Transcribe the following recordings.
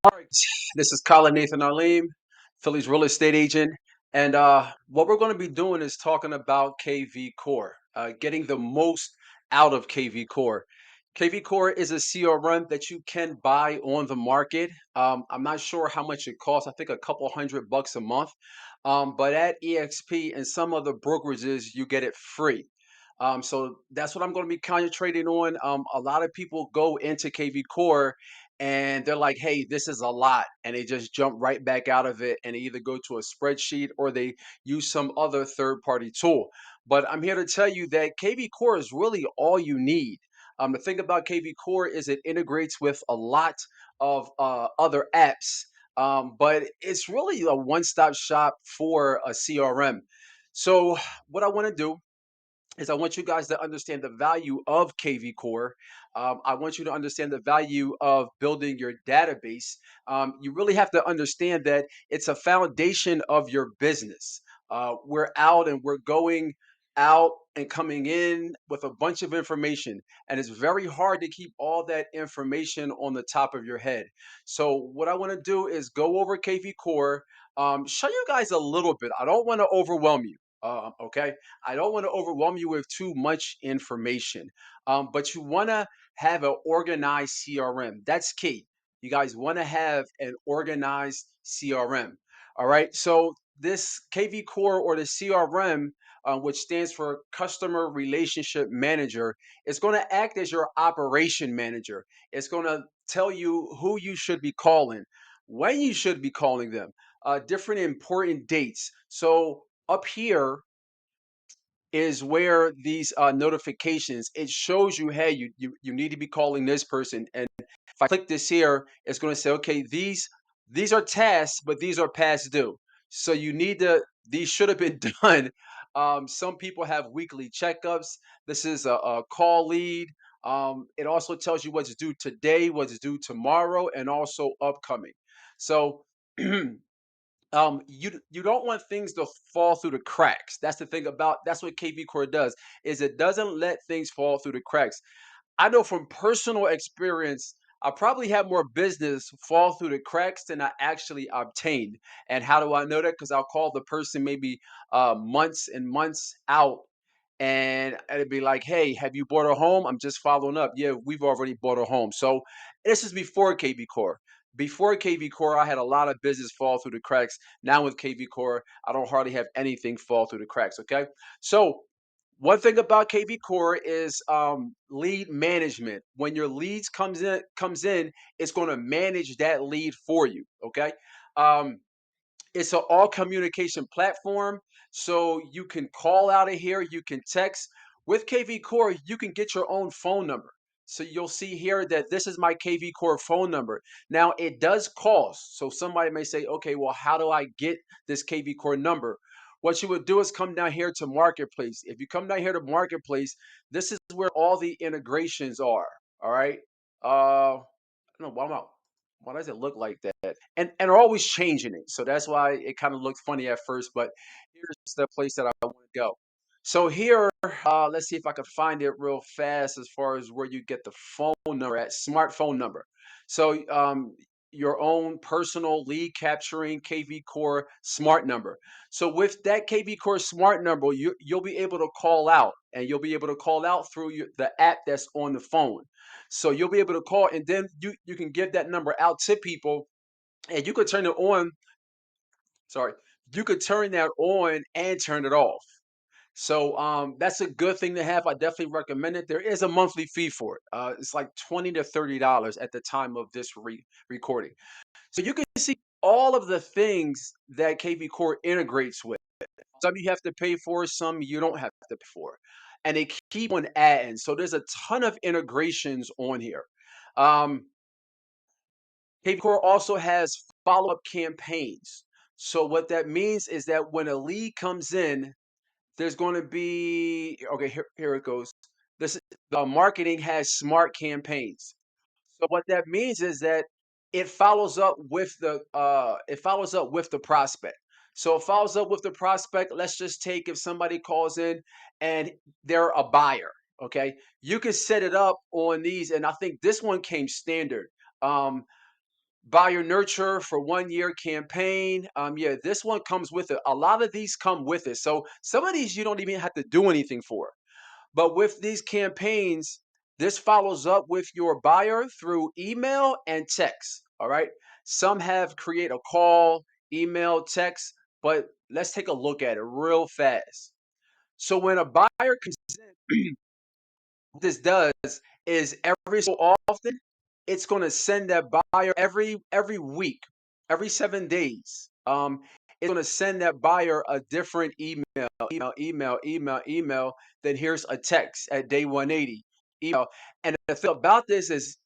All right, this is Colin Nathan Arleem, Philly's real estate agent. And what we're going to be doing is talking about KV Core, getting the most out of KV Core. KV Core is a CRM that you can buy on the market. I'm not sure how much it costs. I think a couple $100 a month. But at EXP and some other brokerages, you get it free. So that's what I'm going to be concentrating on. A lot of people go into KV Core and they're like, hey, this is a lot. And they just jump right back out of it and they either go to a spreadsheet or they use some other third party tool. But I'm here to tell you that KV Core is really all you need. The thing about KV Core is it integrates with a lot of other apps, but it's really a one stop shop for a CRM. So, what I want to do is I want you guys to understand the value of KV Core. I want you to understand the value of building your database. You really have to understand that it's a foundation of your business. We're out and we're going out and coming in with a bunch of information, and it's very hard to keep all that information on the top of your head. So, what I want to do is go over KV Core, show you guys a little bit. I don't want to overwhelm you. Okay. I don't want to overwhelm you with too much information, but you want to have an organized CRM. That's key. You guys want to have an organized CRM. All right. So this KV Core or the CRM, which stands for Customer Relationship Manager, is going to act as your operation manager. It's going to tell you who you should be calling, when you should be calling them, different important dates. So up here is where these notifications, it shows you, hey, you need to be calling this person. And if I click this here, it's going to say, okay, these are tasks, but these are past due. So you need to, these should have been done. Some people have weekly checkups. This is a call lead. It also tells you what's due today, what's due tomorrow, and also upcoming. So you don't want things to fall through the cracks. That's the thing about, that's what KV Core does, is it doesn't let things fall through the cracks. I know from personal experience, I probably have more business fall through the cracks than I actually obtained. And how do I know that? Because I'll call the person maybe months and months out, and it'd be like, hey, have you bought a home? I'm just following up. Yeah, we've already bought a home. So this is before KV Core. Before KV Core, I had a lot of business fall through the cracks. Now with KV Core, I don't hardly have anything fall through the cracks. Okay. So one thing about KV Core is lead management. When your leads comes in, it's going to manage that lead for you. Okay. Um, it's an all communication platform. So you can call out of here, you can text. With KV Core, you can get your own phone number. So you'll see here that this is my KV Core phone number. Now it does cost. So somebody may say, okay, well, how do I get this KV Core number? What you would do is come down here to Marketplace. If you come down here to Marketplace, this is where all the integrations are. All right. I don't know why does it look like that? And they're always changing it. So that's why it kind of looked funny at first, but here's the place that I want to go. So here, let's see if I can find it real fast as far as where you get the phone number at, smartphone number. So your own personal lead capturing KV Core smart number. So with that KV Core smart number, you'll be able to call out, and you'll be able to call out through the app that's on the phone. So you'll be able to call, and then you can give that number out to people, and you could turn it on. Sorry, you could turn that on and turn it off. So that's a good thing to have. I definitely recommend it. There is a monthly fee for it. It's like $20 to $30 at the time of this recording. So you can see all of the things that KV Core integrates with. Some you have to pay for, some you don't have to pay for. And they keep on adding. So there's a ton of integrations on here. Um, KV Core also has follow-up campaigns. So what that means is that when a lead comes in, there's going to be, okay, here it goes. This the marketing has smart campaigns. So what that means is that it follows up with the prospect. So it follows up with the prospect. Let's just take, if somebody calls in and they're a buyer, okay? You can set it up on these, and I think this one came standard. Um, buyer nurture for 1 year campaign. Yeah, this one comes with it. A lot of these come with it. So some of these you don't even have to do anything for. But with these campaigns, this follows up with your buyer through email and text. All right. Some have create a call, email, text, but let's take a look at it real fast. So when a buyer comes in, what this does is every so often it's going to send that buyer every week, every 7 days. It's going to send that buyer a different email. Then here's a text at day 180. Email. And the thing about this is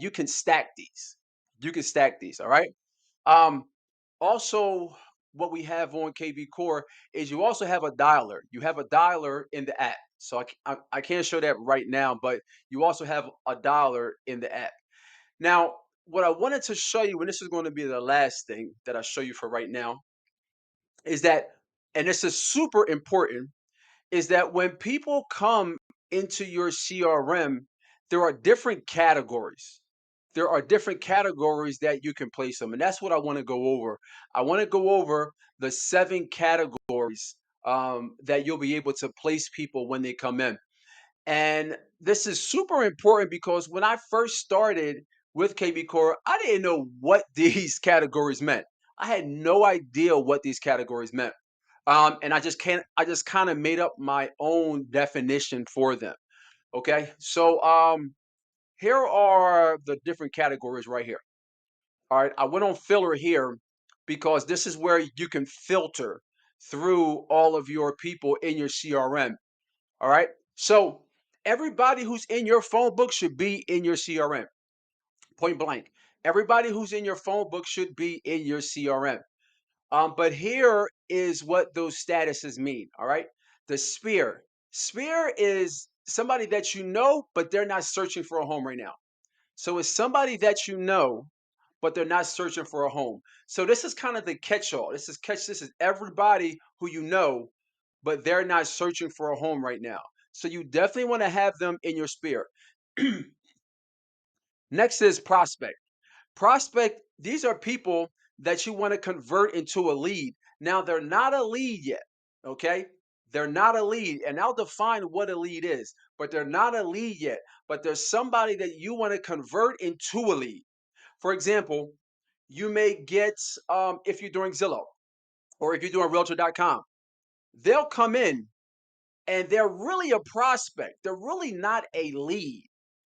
you can stack these. You can stack these. All right. Um, Also, what we have on KV Core is you also have a dialer. You have a dialer in the app. So I can't show that right now, but you also have a dialer in the app. Now, what I wanted to show you, and this is going to be the last thing that I show you for right now, is that, and this is super important, is that when people come into your CRM, there are different categories. There are different categories that you can place them, and that's what I want to go over. I want to go over the 7 categories that you'll be able to place people when they come in. And this is super important because when I first started with KB Core, I didn't know what these categories meant. I had no idea what these categories meant. And I just kind of made up my own definition for them. Okay. So here are the different categories right here. All right. I went on filler here because this is where you can filter through all of your people in your CRM. All right. So everybody who's in your phone book should be in your CRM. Point blank. Everybody who's in your phone book should be in your CRM. But here is what those statuses mean. All right. The sphere. Sphere is somebody that you know, but they're not searching for a home right now. So it's somebody that you know, but they're not searching for a home. So this is kind of the catch-all. This is everybody who you know, but they're not searching for a home right now. So you definitely want to have them in your sphere. Next is prospect. Prospect, these are people that you want to convert into a lead. Now they're not a lead yet, okay? They're not a lead, and I'll define what a lead is, but they're not a lead yet. But there's somebody that you want to convert into a lead. For example, you may get, if you're doing Zillow or if you're doing realtor.com, they'll come in and they're really a prospect. They're really not a lead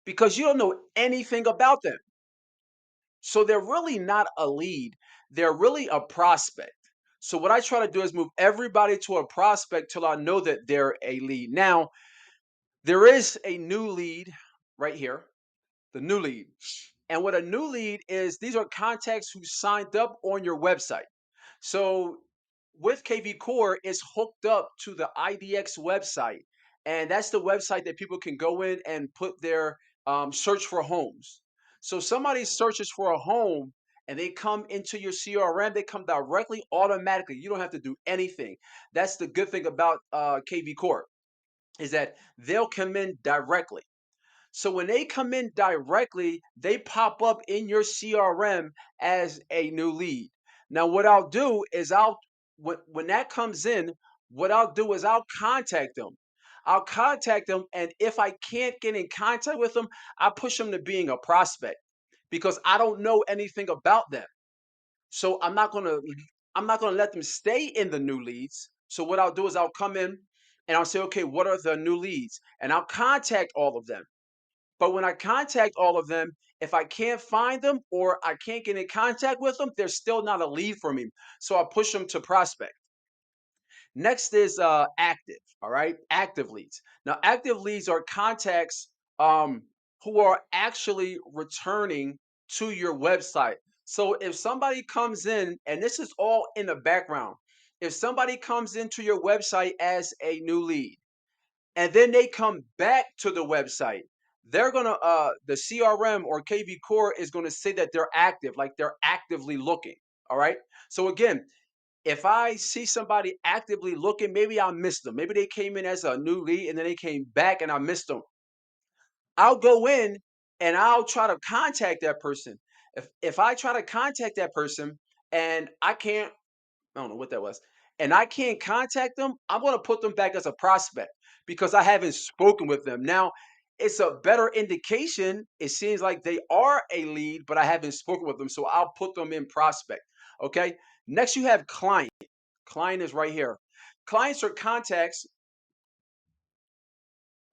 because you don't know anything about them. So they're really not a lead. They're really a prospect. So what I try to do is move everybody to a prospect till I know that they're a lead. Now, there is a new lead right here, the new lead. And what a new lead is, these are contacts who signed up on your website. So with KV Core, it's hooked up to the IDX website. And that's the website that people can go in and put their search for homes. So somebody searches for a home and they come into your CRM, they come directly automatically. You don't have to do anything. That's the good thing about KV Core, is that they'll come in directly. So when they come in directly, they pop up in your CRM as a new lead. Now, what I'll do is when that comes in, what I'll do is I'll contact them. I'll contact them, and if I can't get in contact with them, I push them to being a prospect because I don't know anything about them. So I'm not gonna let them stay in the new leads. So what I'll do is I'll come in and I'll say, okay, what are the new leads? And I'll contact all of them. But when I contact all of them, if I can't find them or I can't get in contact with them, they're still not a lead for me. So I push them to prospect. Next is active. All right, active leads. Now, active leads are contacts who are actually returning to your website. So if somebody comes in, and this is all in the background, if somebody comes into your website as a new lead, and then they come back to the website, they're gonna the CRM or KV Core is gonna say that they're active, like they're actively looking. All right. So again, if I see somebody actively looking, maybe I missed them. Maybe they came in as a new lead and then they came back and I missed them. I'll go in and I'll try to contact that person. If I try to contact that person and I can't, I don't know what that was, and I can't contact them, I'm going to put them back as a prospect because I haven't spoken with them. Now, it's a better indication. It seems like they are a lead, but I haven't spoken with them, so I'll put them in prospect. Okay. Next, you have client. Client is right here. Clients are contacts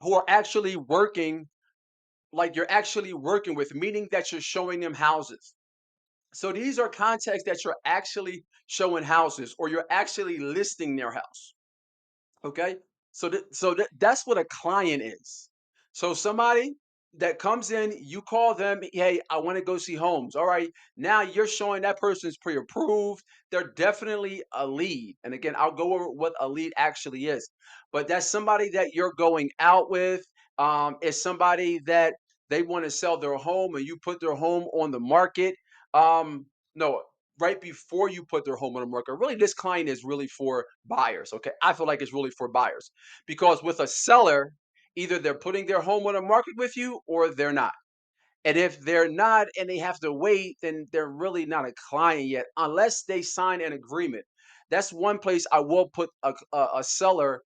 who are actually working, like you're actually working with, meaning that you're showing them houses. So these are contacts that you're actually showing houses or you're actually listing their house. Okay. That's what a client is. So somebody that comes in, you call them, hey, I want to go see homes. All right. Now you're showing that person's pre-approved. They're definitely a lead. And again, I'll go over what a lead actually is. But that's somebody that you're going out with. It's somebody that they want to sell their home and you put their home on the market. No, right before you put their home on the market. Really, this client is really for buyers. Okay. I feel like it's really for buyers because with a seller, either they're putting their home on the market with you or they're not. And if they're not and they have to wait, then they're really not a client yet, unless they sign an agreement. That's one place I will put a seller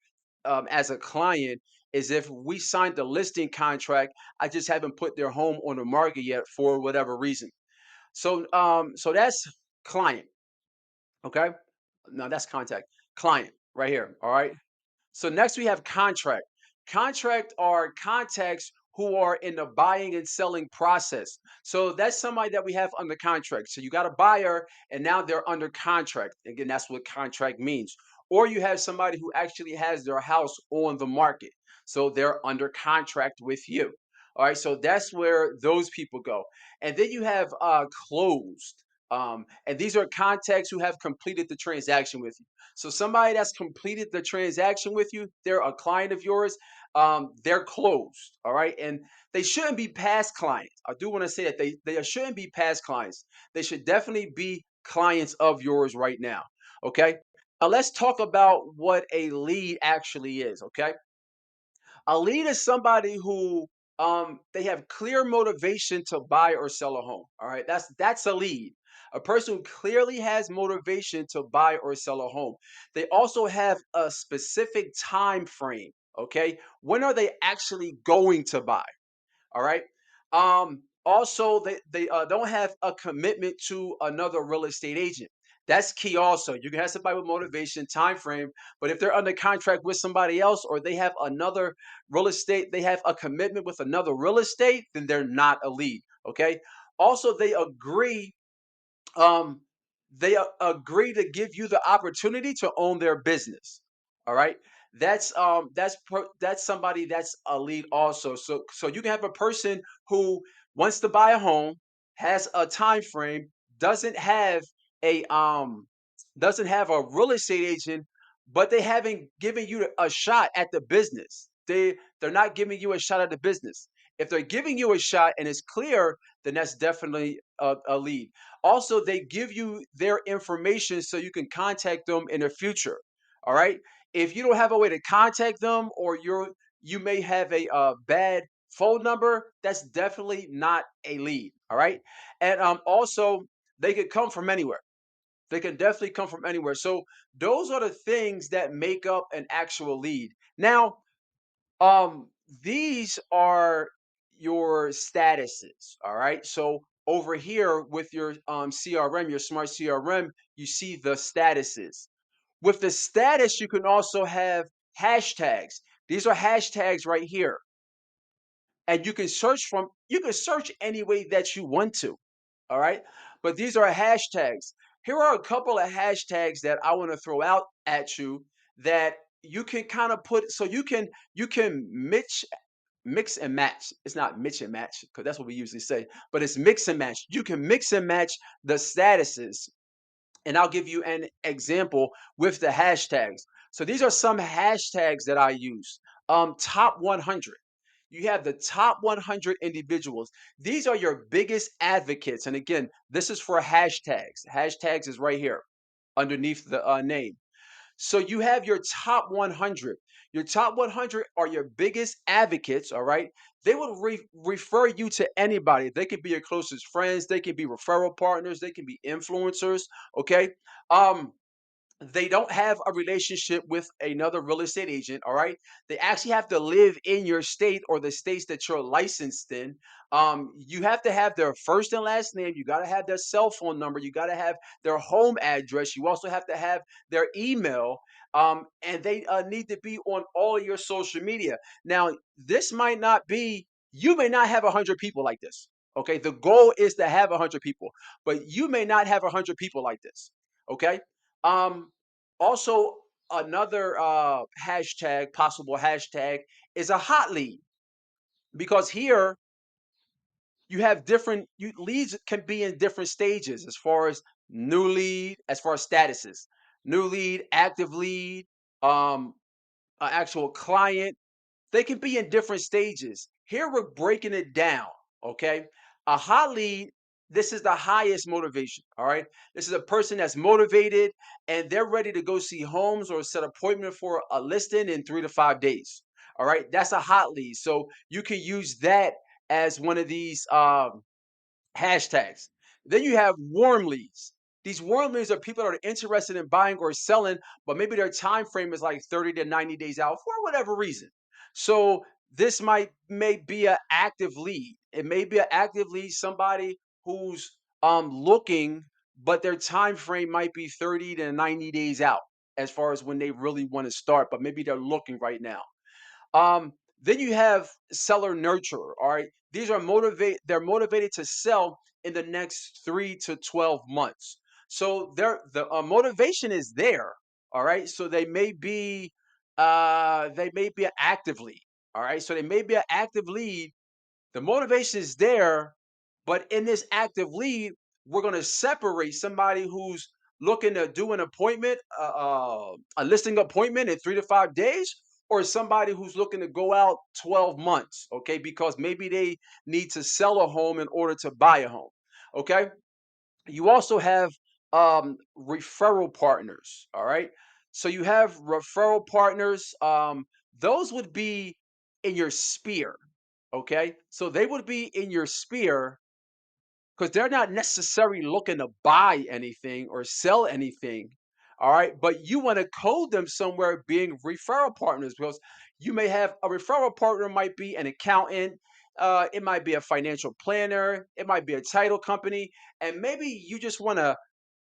as a client is if we signed the listing contract. I just haven't put their home on the market yet for whatever reason. So that's client. Okay. No, that's contact. Client right here. All right. So next we have contract. Contract are contacts who are in the buying and selling process. So that's somebody that we have under contract. So you got a buyer and now they're under contract. Again, that's what contract means. Or you have somebody who actually has their house on the market. So they're under contract with you. All right, so that's where those people go. And then you have closed. And these are contacts who have completed the transaction with you. So somebody that's completed the transaction with you, they're a client of yours. They're closed, all right, and they shouldn't be past clients. I do want to say that they shouldn't be past clients. They should definitely be clients of yours right now. Okay. Now let's talk about what a lead actually is. Okay. A lead is somebody who they have clear motivation to buy or sell a home. All right, that's a lead. A person who clearly has motivation to buy or sell a home. They also have a specific time frame. Okay, when are they actually going to buy? All right. Also, they don't have a commitment to another real estate agent. That's key. Also, you can have somebody with motivation, time frame, but if they're under contract with somebody else, or they have another real estate, they have a commitment with another real estate, then they're not a lead. Okay. Also, um, they agree to give you the opportunity to own their business. All right. That's somebody that's a lead also. So you can have a person who wants to buy a home, has a time frame, doesn't have a doesn't have a real estate agent, but they haven't given you a shot at the business. They're not giving you a shot at the business. If they're giving you a shot and it's clear, then that's definitely a lead. Also, they give you their information so you can contact them in the future. All right. If you don't have a way to contact them, or you may have a bad phone number, that's definitely not a lead. All right. And also, they could come from anywhere. They can definitely come from anywhere. So those are the things that make up an actual lead. Now, these are your statuses, all right? So over here with your CRM, your smart CRM, you see the statuses. With the status, you can also have hashtags. These are hashtags right here. And you can search any way that you want to. All right. But these are hashtags. Here are a couple of hashtags that I want to throw out at you that you can kind of put so you can mix and match. It's not mix and match because that's what we usually say, but it's mix and match. You can mix and match the statuses, and I'll give you an example with the hashtags. So these are some hashtags that I use. Top 100. You have the top 100 individuals. These are your biggest advocates. And again, this is for hashtags. Hashtags is right here underneath the name. So you have your top 100. Your top 100 are your biggest advocates, all right? They will refer you to anybody. They can be your closest friends, they can be referral partners, they can be influencers, okay? Um they don't have a relationship with another real estate agent, all right? They actually have to live in your state or the states that you're licensed in. You have to have their first and last name. You got to have their cell phone number. You got to have their home address. You also have to have their email. And they need to be on all of your social media. Now, this might not be, you may not have 100 people like this. Okay. The goal is to have 100 people, but you may not have 100 people like this. Okay. Um, Also, another hashtag, possible hashtag, is a hot lead, because here you have different leads can be in different stages as far as new lead, as far as statuses, new lead, active lead, um, an actual client. They can be in different stages. Here we're breaking it down, okay? A hot lead, this is the highest motivation, all right? This is a person that's motivated and they're ready to go see homes or set appointment for a listing in 3 to 5 days. All right, that's a hot lead. So you can use that as one of these hashtags. Then you have warm leads. These warm leads are people that are interested in buying or selling, but maybe their time frame is like 30 to 90 days out for whatever reason. So this may be an active lead. It may be an active lead, somebody who's looking, but their time frame might be 30 to 90 days out as far as when they really want to start, but maybe they're looking right now. Um, then you have seller nurturer. All right, these are they're motivated to sell in the next 3 to 12 months. So the motivation is there. All right, so they may be actively. All right, so they may be an active lead, the motivation is there, but in this active lead, we're going to separate somebody who's looking to do an appointment, a listing appointment in 3 to 5 days, or somebody who's looking to go out 12 months, okay? Because maybe they need to sell a home in order to buy a home, okay? You also have referral partners, all right? So you have referral partners. Those would be in your sphere, okay? So they would be in your sphere because they're not necessarily looking to buy anything or sell anything. All right. But you want to code them somewhere being referral partners, because you may have a referral partner, might be an accountant, it might be a financial planner, it might be a title company, and maybe you just want to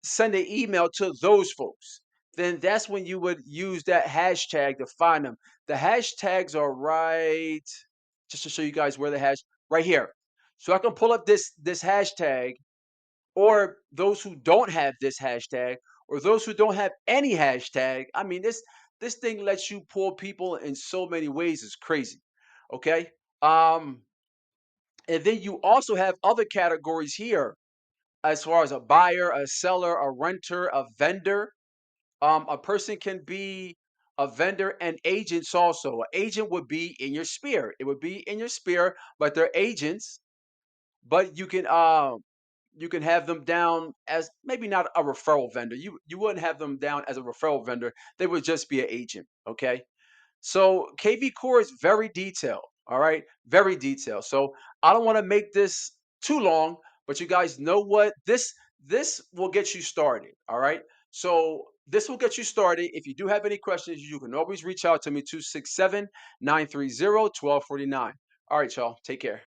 send an email to those folks. Then that's when you would use that hashtag to find them. The hashtags are right, just to show you guys where the hash right here. So I can pull up this hashtag, or those who don't have this hashtag, or those who don't have any hashtag. I mean, this thing lets you pull people in so many ways. It's crazy. Okay. Um, and then you also have other categories here as far as a buyer, a seller, a renter, a vendor. A person can be a vendor and agents also. An agent would be in your sphere. It would be in your sphere, but they're agents. But you can have them down as maybe not a referral vendor. You wouldn't have them down as a referral vendor. They would just be an agent. Okay. So KV Core is very detailed. All right, very detailed. So I don't want to make this too long, but you guys know what this will get you started. All right. So this will get you started. If you do have any questions, you can always reach out to me 267-930-1249. All right, y'all. Take care.